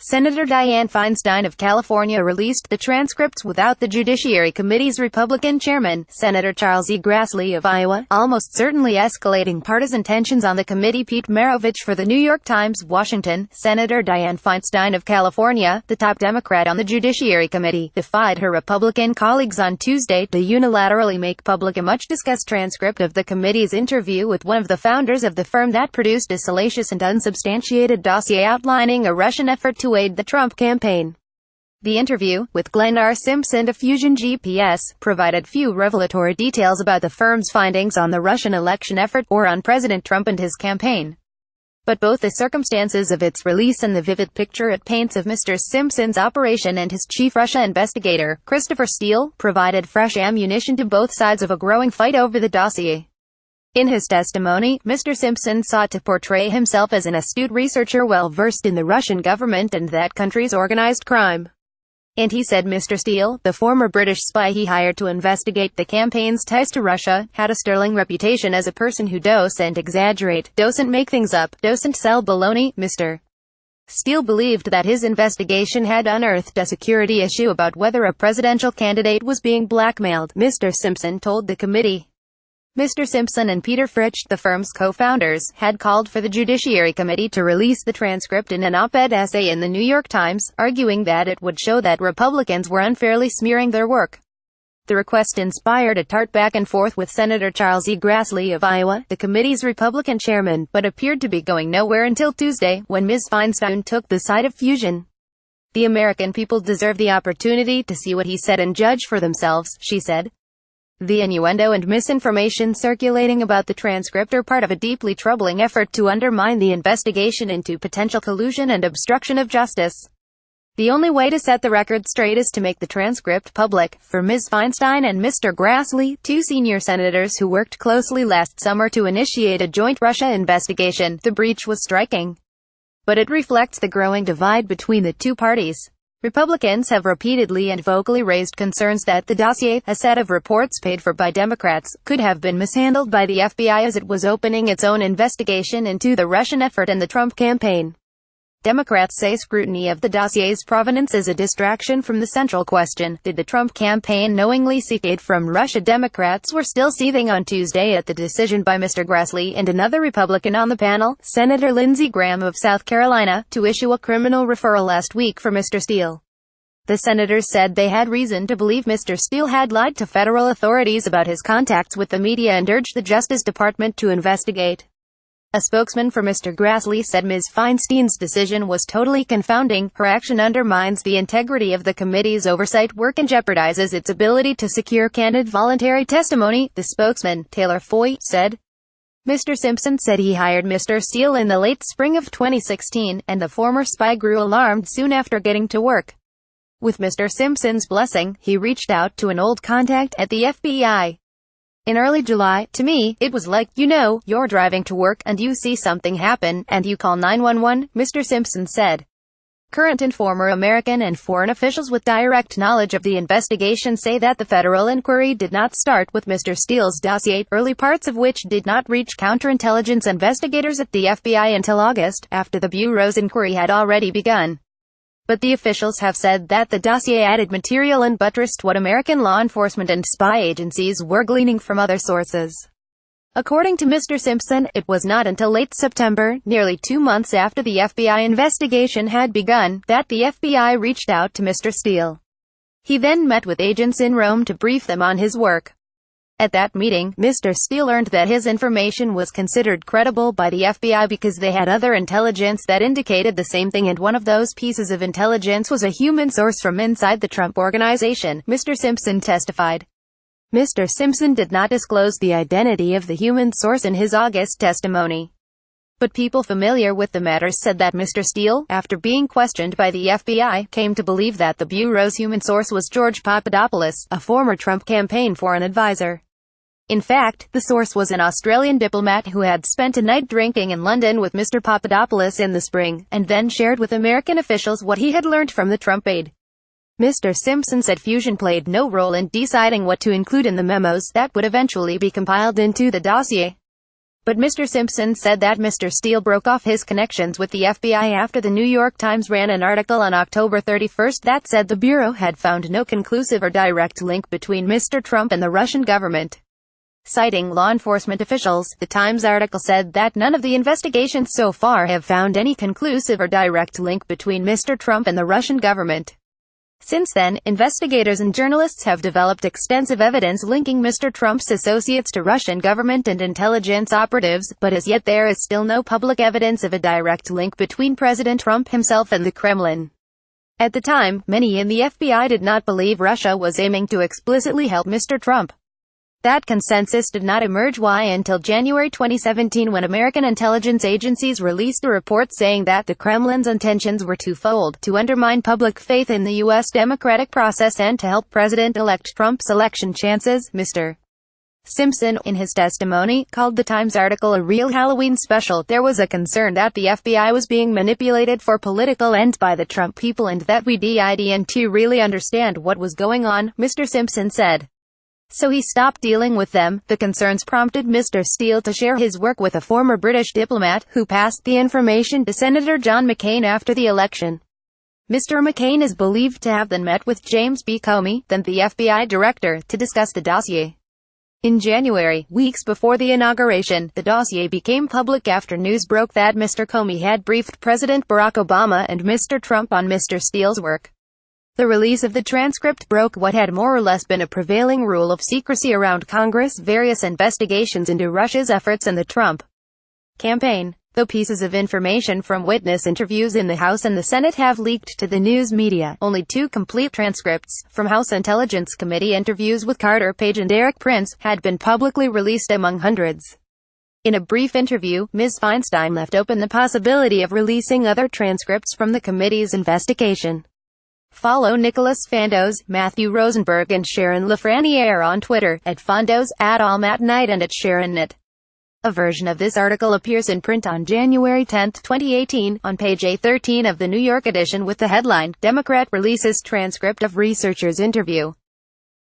Senator Dianne Feinstein of California released the transcripts without the Judiciary Committee's Republican chairman, Senator Charles E. Grassley of Iowa, almost certainly escalating partisan tensions on the committee. Pete Maravich for the New York Times, Washington. Senator Dianne Feinstein of California, the top Democrat on the Judiciary Committee, defied her Republican colleagues on Tuesday to unilaterally make public a much-discussed transcript of the committee's interview with one of the founders of the firm that produced a salacious and unsubstantiated dossier outlining a Russian effort to aid the Trump campaign. The interview, with Glenn R. Simpson of Fusion GPS, provided few revelatory details about the firm's findings on the Russian election effort, or on President Trump and his campaign. But both the circumstances of its release and the vivid picture it paints of Mr. Simpson's operation and his chief Russia investigator, Christopher Steele, provided fresh ammunition to both sides of a growing fight over the dossier. In his testimony, Mr. Simpson sought to portray himself as an astute researcher well-versed in the Russian government and that country's organized crime. And he said Mr. Steele, the former British spy he hired to investigate the campaign's ties to Russia, had a sterling reputation as a person who doesn't exaggerate, doesn't make things up, doesn't sell baloney. Mr. Steele believed that his investigation had unearthed a security issue about whether a presidential candidate was being blackmailed, Mr. Simpson told the committee. Mr. Simpson and Peter Fritsch, the firm's co-founders, had called for the Judiciary Committee to release the transcript in an op-ed essay in the New York Times, arguing that it would show that Republicans were unfairly smearing their work. The request inspired a tart back-and-forth with Senator Charles E. Grassley of Iowa, the committee's Republican chairman, but appeared to be going nowhere until Tuesday, when Ms. Feinstein took the side of Fusion. "The American people deserve the opportunity to see what he said and judge for themselves," she said. The innuendo and misinformation circulating about the transcript are part of a deeply troubling effort to undermine the investigation into potential collusion and obstruction of justice. The only way to set the record straight is to make the transcript public. For Ms. Feinstein and Mr. Grassley, two senior senators who worked closely last summer to initiate a joint Russia investigation, the breach was striking. But it reflects the growing divide between the two parties. Republicans have repeatedly and vocally raised concerns that the dossier, a set of reports paid for by Democrats, could have been mishandled by the FBI as it was opening its own investigation into the Russian effort and the Trump campaign. Democrats say scrutiny of the dossier's provenance is a distraction from the central question: did the Trump campaign knowingly seek aid from Russia? Democrats were still seething on Tuesday at the decision by Mr. Grassley and another Republican on the panel, Senator Lindsey Graham of South Carolina, to issue a criminal referral last week for Mr. Steele. The senators said they had reason to believe Mr. Steele had lied to federal authorities about his contacts with the media and urged the Justice Department to investigate. A spokesman for Mr. Grassley said Ms. Feinstein's decision was totally confounding. Her action undermines the integrity of the committee's oversight work and jeopardizes its ability to secure candid voluntary testimony, the spokesman, Taylor Foy, said. Mr. Simpson said he hired Mr. Steele in the late spring of 2016, and the former spy grew alarmed soon after getting to work. With Mr. Simpson's blessing, he reached out to an old contact at the FBI. In early July, to me, it was like, you're driving to work, and you see something happen, and you call 911, Mr. Simpson said. Current and former American and foreign officials with direct knowledge of the investigation say that the federal inquiry did not start with Mr. Steele's dossier, early parts of which did not reach counterintelligence investigators at the FBI until August, after the Bureau's inquiry had already begun. But the officials have said that the dossier added material and buttressed what American law enforcement and spy agencies were gleaning from other sources. According to Mr. Simpson, it was not until late September, nearly 2 months after the FBI investigation had begun, that the FBI reached out to Mr. Steele. He then met with agents in Rome to brief them on his work. At that meeting, Mr. Steele learned that his information was considered credible by the FBI because they had other intelligence that indicated the same thing, and one of those pieces of intelligence was a human source from inside the Trump organization, Mr. Simpson testified. Mr. Simpson did not disclose the identity of the human source in his August testimony. But people familiar with the matter said that Mr. Steele, after being questioned by the FBI, came to believe that the Bureau's human source was George Papadopoulos, a former Trump campaign foreign advisor. In fact, the source was an Australian diplomat who had spent a night drinking in London with Mr. Papadopoulos in the spring, and then shared with American officials what he had learned from the Trump aide. Mr. Simpson said Fusion played no role in deciding what to include in the memos that would eventually be compiled into the dossier. But Mr. Simpson said that Mr. Steele broke off his connections with the FBI after the New York Times ran an article on October 31 that said the Bureau had found no conclusive or direct link between Mr. Trump and the Russian government. Citing law enforcement officials, the Times article said that none of the investigations so far have found any conclusive or direct link between Mr. Trump and the Russian government. Since then, investigators and journalists have developed extensive evidence linking Mr. Trump's associates to Russian government and intelligence operatives, but as yet there is still no public evidence of a direct link between President Trump himself and the Kremlin. At the time, many in the FBI did not believe Russia was aiming to explicitly help Mr. Trump. That consensus did not emerge until January 2017 when American intelligence agencies released a report saying that the Kremlin's intentions were twofold: to undermine public faith in the U.S. democratic process and to help President-elect Trump's election chances. Mr. Simpson, in his testimony, called the Times article a real Halloween special. There was a concern that the FBI was being manipulated for political ends by the Trump people and that we didn't really understand what was going on, Mr. Simpson said. So he stopped dealing with them. The concerns prompted Mr. Steele to share his work with a former British diplomat, who passed the information to Senator John McCain after the election. Mr. McCain is believed to have then met with James B. Comey, then the FBI director, to discuss the dossier. In January, weeks before the inauguration, the dossier became public after news broke that Mr. Comey had briefed President Barack Obama and Mr. Trump on Mr. Steele's work. The release of the transcript broke what had more or less been a prevailing rule of secrecy around Congress' various investigations into Russia's efforts and the Trump campaign. Though pieces of information from witness interviews in the House and the Senate have leaked to the news media, only 2 complete transcripts, from House Intelligence Committee interviews with Carter Page and Erik Prince, had been publicly released among hundreds. In a brief interview, Ms. Feinstein left open the possibility of releasing other transcripts from the committee's investigation. Follow Nicholas Fandos, Matthew Rosenberg and Sharon Lafreniere on Twitter, at Fandos, at AllMattKnight and at SharonNet. A version of this article appears in print on January 10, 2018, on page A13 of the New York edition with the headline, Democrat releases transcript of researcher's interview.